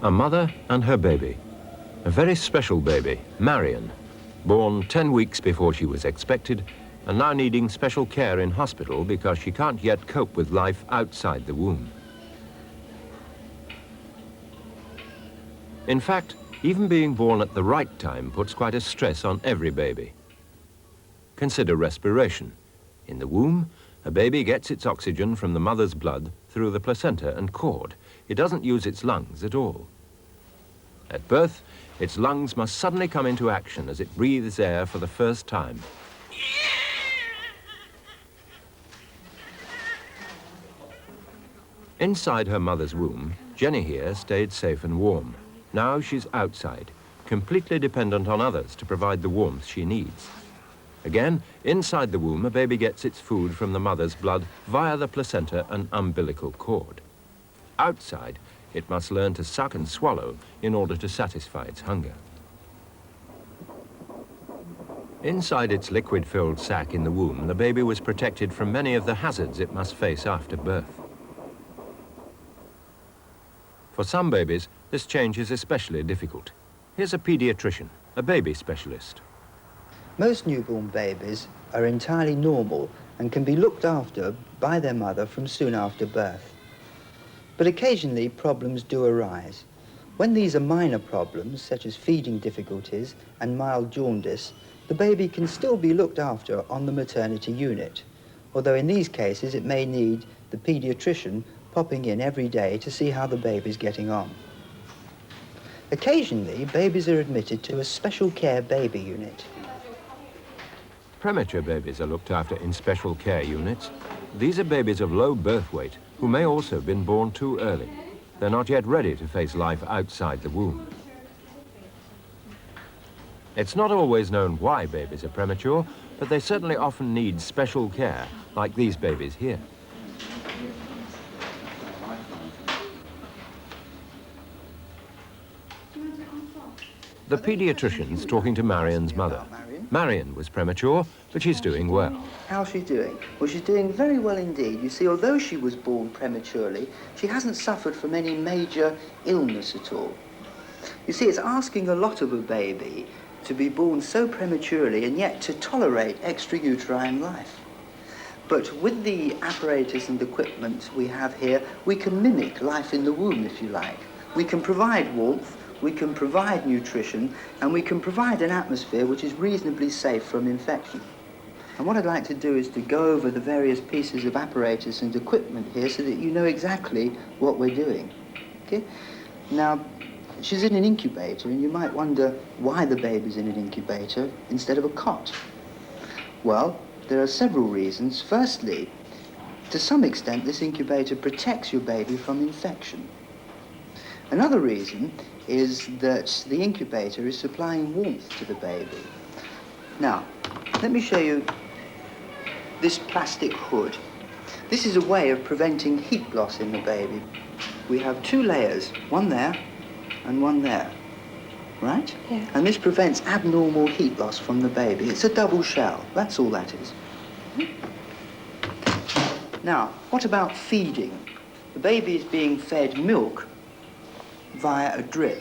A mother and her baby. A very special baby, Marion, born 10 weeks before she was expected and now needing special care in hospital because she can't yet cope with life outside the womb. In fact, even being born at the right time puts quite a stress on every baby. Consider respiration. In the womb, a baby gets its oxygen from the mother's blood through the placenta and cord. It doesn't use its lungs at all. At birth, its lungs must suddenly come into action as it breathes air for the first time. Inside her mother's womb, Jenny here stayed safe and warm. Now she's outside, completely dependent on others to provide the warmth she needs. Again, inside the womb, a baby gets its food from the mother's blood via the placenta and umbilical cord. Outside, it must learn to suck and swallow in order to satisfy its hunger. Inside its liquid-filled sac in the womb, the baby was protected from many of the hazards it must face after birth. For some babies, this change is especially difficult. Here's a pediatrician, a baby specialist. Most newborn babies are entirely normal and can be looked after by their mother from soon after birth. But occasionally problems do arise. When these are minor problems, such as feeding difficulties and mild jaundice, the baby can still be looked after on the maternity unit, although in these cases it may need the pediatrician popping in every day to see how the baby's getting on. Occasionally, babies are admitted to a special care baby unit. Premature babies are looked after in special care units. These are babies of low birth weight who may also have been born too early. They're not yet ready to face life outside the womb. It's not always known why babies are premature, but they certainly often need special care, like these babies here. The pediatrician's talking to Marion's mother. Marion was premature, but she's doing well. How's she doing? Well, she's doing very well indeed. You see, although she was born prematurely, she hasn't suffered from any major illness at all. You see, it's asking a lot of a baby to be born so prematurely and yet to tolerate extrauterine life. But with the apparatus and equipment we have here, we can mimic life in the womb, if you like. We can provide warmth, we can provide nutrition, and we can provide an atmosphere which is reasonably safe from infection. And what I'd like to do is to go over the various pieces of apparatus and equipment here so that you know exactly what we're doing. Okay? Now, she's in an incubator, and you might wonder why the baby's in an incubator instead of a cot. Well, there are several reasons. Firstly, to some extent, this incubator protects your baby from infection. Another reason is that the incubator is supplying warmth to the baby. Now, let me show you this plastic hood. This is a way of preventing heat loss in the baby. We have two layers, one there and one there, right? Yeah. And this prevents abnormal heat loss from the baby. It's a double shell, that's all that is. Now, what about feeding? The baby is being fed milk via a drip.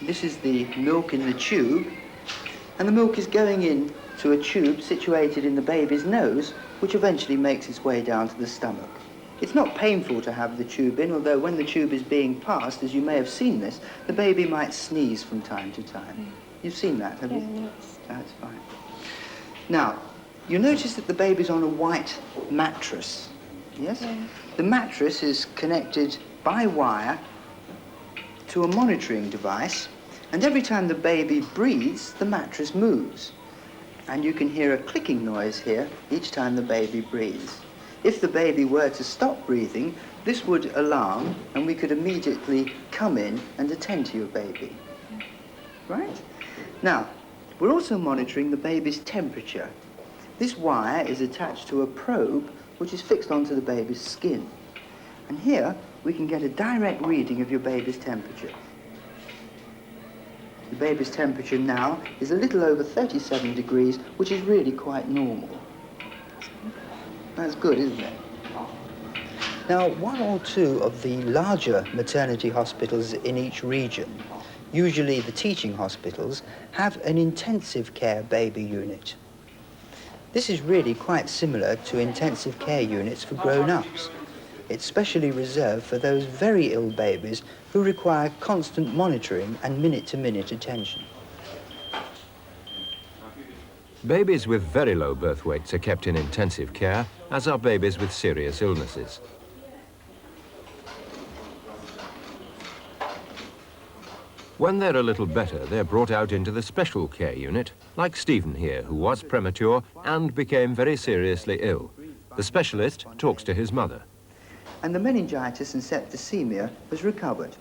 This is the milk in the tube, and the milk is going in to a tube situated in the baby's nose, which eventually makes its way down to the stomach. It's not painful to have the tube in, although when the tube is being passed, as you may have seen this, the baby might sneeze from time to time. You've seen that, have you? Yes. That's fine. Now, you notice that the baby's on a white mattress, yes? Yeah. The mattress is connected by wire to a monitoring device, and every time the baby breathes, the mattress moves. And you can hear a clicking noise here each time the baby breathes. If the baby were to stop breathing, this would alarm, and we could immediately come in and attend to your baby. Right? Now, we're also monitoring the baby's temperature. This wire is attached to a probe which is fixed onto the baby's skin. And here, we can get a direct reading of your baby's temperature. The baby's temperature now is a little over 37 degrees, which is really quite normal. That's good, isn't it? Now, one or two of the larger maternity hospitals in each region, usually the teaching hospitals, have an intensive care baby unit. This is really quite similar to intensive care units for grown-ups. It's specially reserved for those very ill babies who require constant monitoring and minute-to-minute attention. Babies with very low birth weights are kept in intensive care, as are babies with serious illnesses. When they're a little better, they're brought out into the special care unit, like Stephen here, who was premature and became very seriously ill. The specialist talks to his mother. And the meningitis and septicemia has recovered.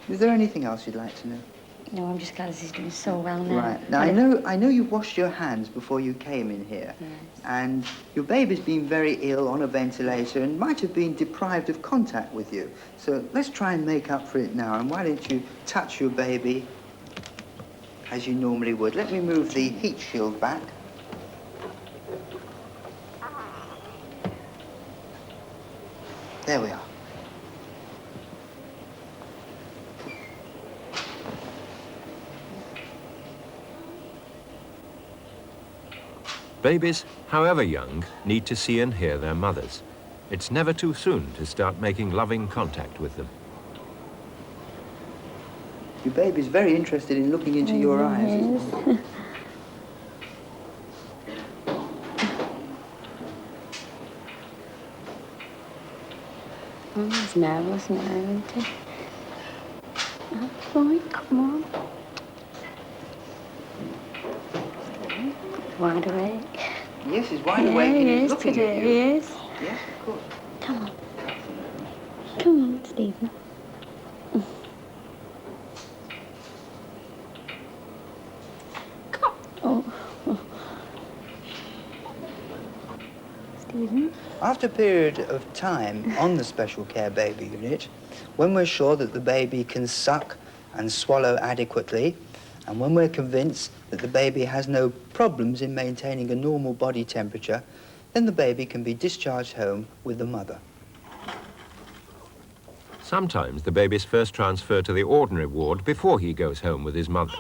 Is there anything else you'd like to know? No, I'm just glad he's doing so well now. Right. Now, I know you washed your hands before you came in here. Yes. And your baby's been very ill on a ventilator and might have been deprived of contact with you. So let's try and make up for it now. And why don't you touch your baby as you normally would. Let me move the heat shield back. There we are. Babies, however young, need to see and hear their mothers. It's never too soon to start making loving contact with them. Your baby's very interested in looking into your eyes, isn't he? Oh, he's nervous now, isn't he? Oh, boy, come on. Wide awake. Yes, he's wide awake and he's looking at you. Yes. Yes, of course. Come on. Come on, Stephen. Come. Oh. Stephen. After a period of time on the special care baby unit, when we're sure that the baby can suck and swallow adequately, and when we're convinced that the baby has no problems in maintaining a normal body temperature, then the baby can be discharged home with the mother. Sometimes the baby's first transferred to the ordinary ward before he goes home with his mother.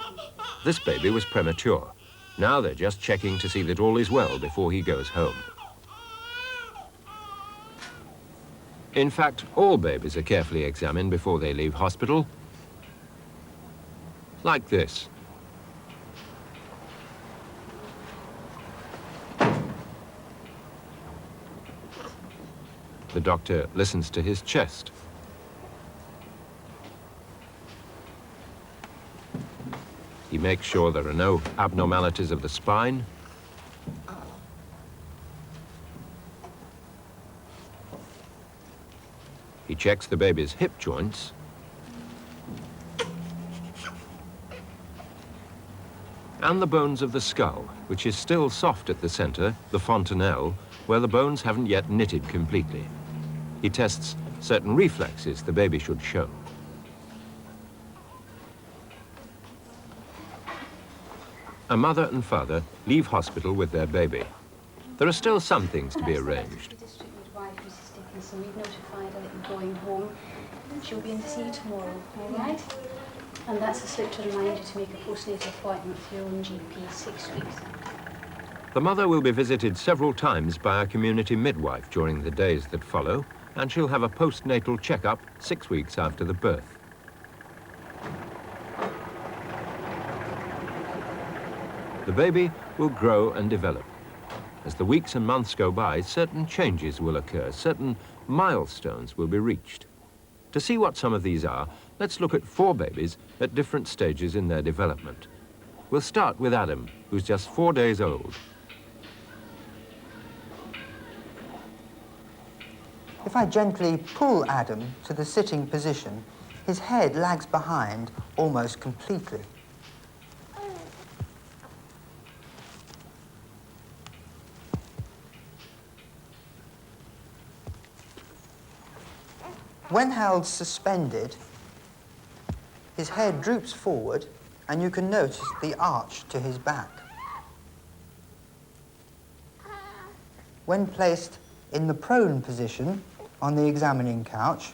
This baby was premature. Now they're just checking to see that all is well before he goes home. In fact, all babies are carefully examined before they leave hospital. Like this. The doctor listens to his chest. He makes sure there are no abnormalities of the spine. He checks the baby's hip joints. And the bones of the skull, which is still soft at the center, the fontanelle, where the bones haven't yet knitted completely. He tests certain reflexes the baby should show. A mother and father leave hospital with their baby. There are still some things to be arranged. District midwife, Mrs. Dickinson, we've notified her that you're going home. She'll be in to see you tomorrow, all right? And that's a slip to remind you to make a postnatal appointment with your own GP 6 weeks. The mother will be visited several times by a community midwife during the days that follow, and she'll have a postnatal checkup 6 weeks after the birth. The baby will grow and develop. As the weeks and months go by, certain changes will occur, certain milestones will be reached. To see what some of these are, let's look at 4 babies at different stages in their development. We'll start with Adam, who's just 4 days old. If I gently pull Adam to the sitting position, his head lags behind almost completely. When held suspended, his head droops forward and you can notice the arch to his back. When placed in the prone position on the examining couch.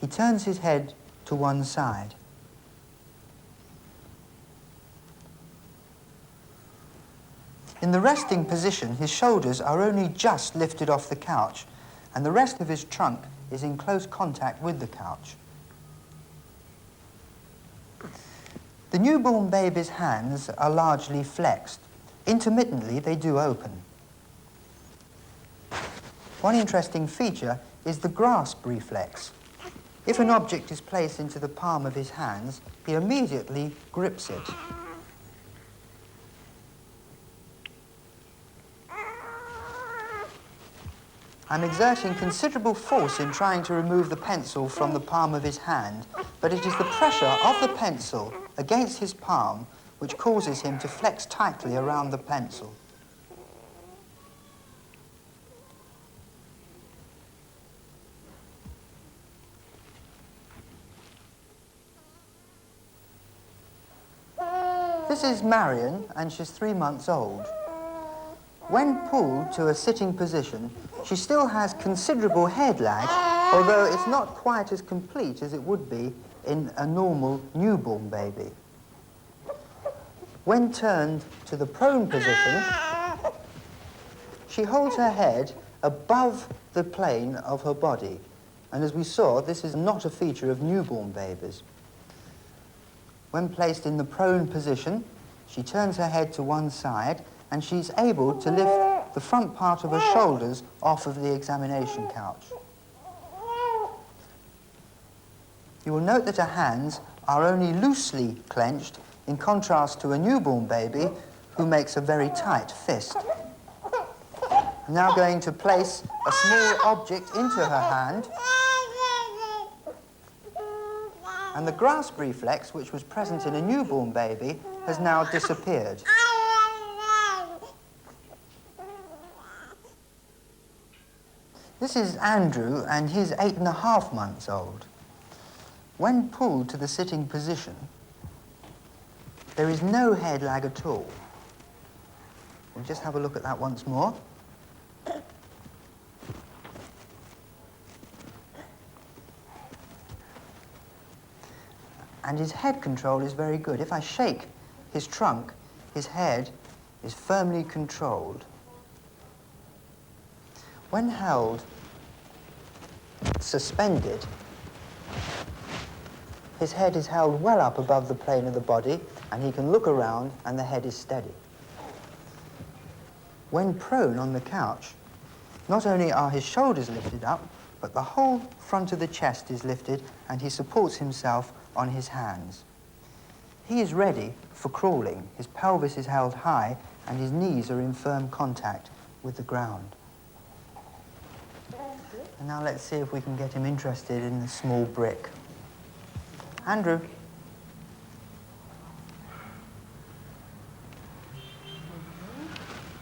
He turns his head to one side. In the resting position, his shoulders are only just lifted off the couch, and the rest of his trunk is in close contact with the couch. The newborn baby's hands are largely flexed. Intermittently, they do open. One interesting feature is the grasp reflex. If an object is placed into the palm of his hands, he immediately grips it. I'm exerting considerable force in trying to remove the pencil from the palm of his hand, but it is the pressure of the pencil against his palm which causes him to flex tightly around the pencil. This is Marion, and she's 3 months old. When pulled to a sitting position, she still has considerable head lag, although it's not quite as complete as it would be in a normal newborn baby. When turned to the prone position, she holds her head above the plane of her body. And as we saw, this is not a feature of newborn babies. When placed in the prone position, she turns her head to one side, and she's able to lift the front part of her shoulders off of the examination couch. You will note that her hands are only loosely clenched, in contrast to a newborn baby who makes a very tight fist. I'm now going to place a small object into her hand, and the grasp reflex, which was present in a newborn baby, has now disappeared. This is Andrew, and he's 8.5 months old. When pulled to the sitting position, there is no head lag at all. We'll just have a look at that once more. And his head control is very good. If I shake his trunk, his head is firmly controlled. When held suspended, his head is held well up above the plane of the body, and he can look around and the head is steady. When prone on the couch, not only are his shoulders lifted up, but the whole front of the chest is lifted, and he supports himself on his hands. He is ready for crawling. His pelvis is held high, and his knees are in firm contact with the ground. And now let's see if we can get him interested in the small brick. Andrew.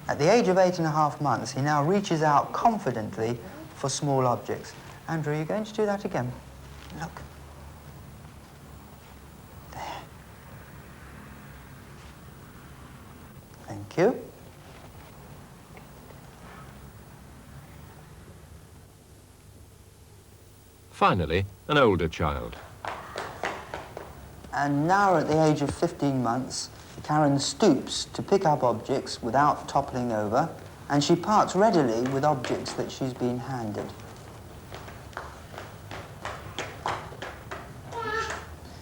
At the age of 8.5 months, he now reaches out confidently for small objects. Andrew, are you going to do that again? Look. There. Thank you. Finally, an older child. And now at the age of 15 months, Karen stoops to pick up objects without toppling over, and she parts readily with objects that she's been handed.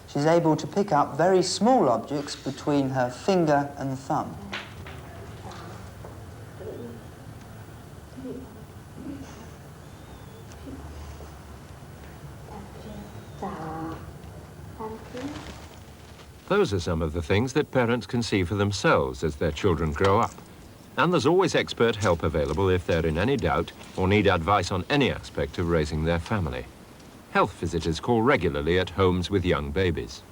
She's able to pick up very small objects between her finger and thumb. Those are some of the things that parents can see for themselves as their children grow up. And there's always expert help available if they're in any doubt or need advice on any aspect of raising their family. Health visitors call regularly at homes with young babies.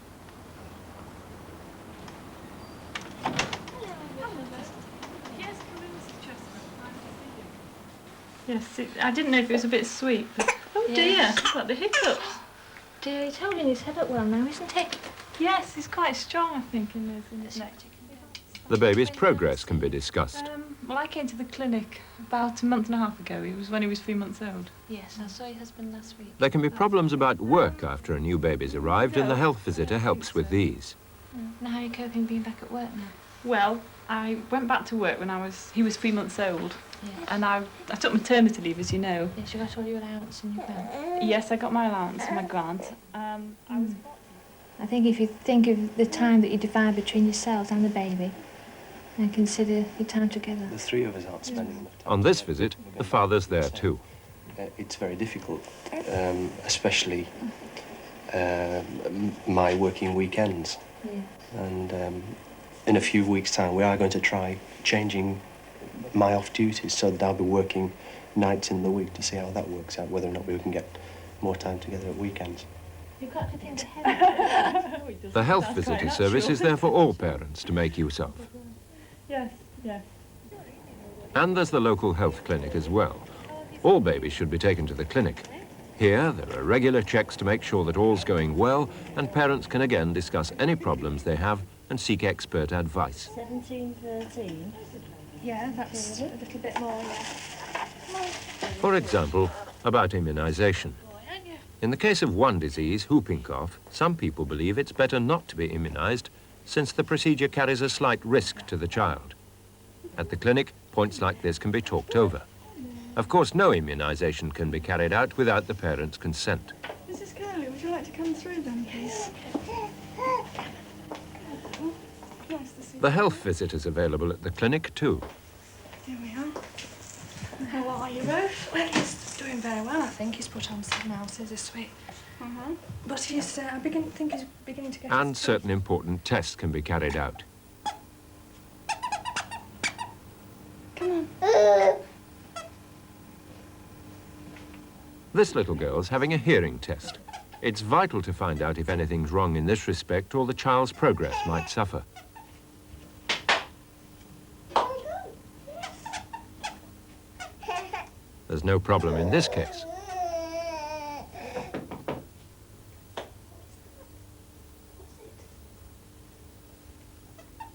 Yes, I didn't know if it was a bit sweet, but oh dear, he's got the hiccups. Dear, he's holding his head up well now, isn't he? Yes, he's quite strong, I think, in his neck. The baby's progress can be discussed. Well, I came to the clinic about a month and a half ago. It was when he was 3 months old. Yes, I saw your husband last week. There can be problems about work after a new baby's arrived, and the health visitor helps with these. Now how are you coping being back at work now? Well, I went back to work when he was 3 months old. Yes. And I took maternity leave, as you know. Yes, you got all your allowance and your grant. Yes, I got my allowance and my grant. I think if you think of the time that you divide between yourselves and the baby, and consider your time together. The three of us aren't spending enough time. On this visit, the father's there too. It's very difficult, especially my working weekends. Yeah. And in a few weeks' time, we are going to try changing my off duties so that I'll be working nights in the week to see how that works out, whether or not we can get more time together at weekends. You've got to think ahead. The health visitor service is there for all parents to make use of. Yes, yes. And there's the local health clinic as well. All babies should be taken to the clinic. Here, there are regular checks to make sure that all's going well, and parents can again discuss any problems they have and seek expert advice. 1713. Yeah, that's a little bit more, yeah. For example, about immunisation. In the case of one disease, whooping cough, some people believe it's better not to be immunised since the procedure carries a slight risk to the child. At the clinic, points like this can be talked over. Of course, no immunisation can be carried out without the parents' consent. Mrs. Curley, would you like to come through then, please? Nice to see you. The health visit is available at the clinic too. Here we are. How are you both? Well, he's doing very well, I think. He's put on 7 ounces this week. But he's, I think he's beginning to get And his certain important tests can be carried out. Come on. This little girl's having a hearing test. It's vital to find out if anything's wrong in this respect or the child's progress might suffer. There's no problem in this case.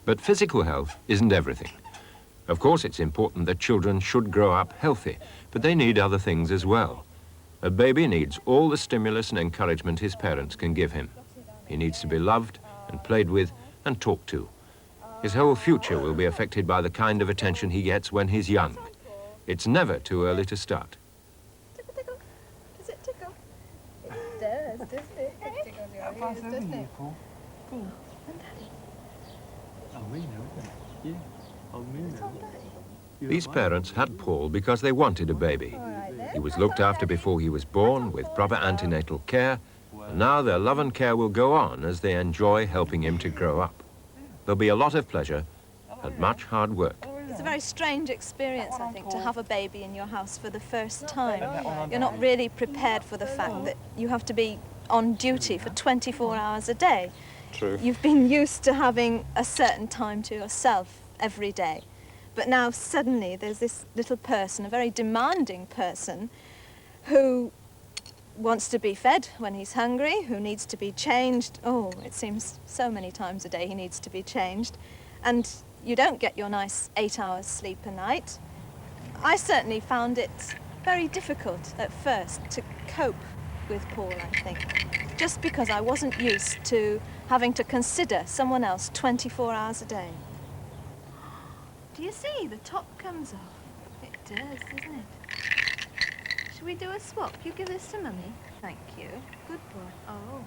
But physical health isn't everything. Of course, it's important that children should grow up healthy, but they need other things as well. A baby needs all the stimulus and encouragement his parents can give him. He needs to be loved and played with and talked to. His whole future will be affected by the kind of attention he gets when he's young. It's never too early to start. Tickle, tickle. Does it tickle? It does, doesn't it? It tickles your ears, doesn't it? Paul. And Daddy. Oh, me now, isn't it? Yeah. Oh, me now. These parents had Paul because they wanted a baby. He was looked after before he was born with proper antenatal care, and now their love and care will go on as they enjoy helping him to grow up. There'll be a lot of pleasure and much hard work. It's a very strange experience, I think, to have a baby in your house for the first time. You're not really prepared for the fact that you have to be on duty for 24 hours a day. True. You've been used to having a certain time to yourself every day. But now suddenly there's this little person, a very demanding person, who wants to be fed when he's hungry, who needs to be changed. Oh, it seems so many times a day he needs to be changed. And you don't get your nice 8 hours sleep a night. I certainly found it very difficult at first to cope with Paul, I think, just because I wasn't used to having to consider someone else 24 hours a day. Do you see? The top comes off. It does, doesn't it? Should we do a swap? You give this to Mummy. Thank you. Good boy. Oh.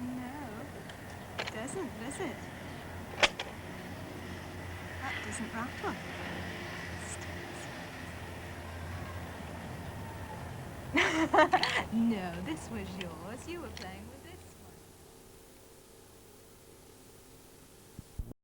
No, it doesn't, does it? That doesn't rattle. No, this was yours. You were playing with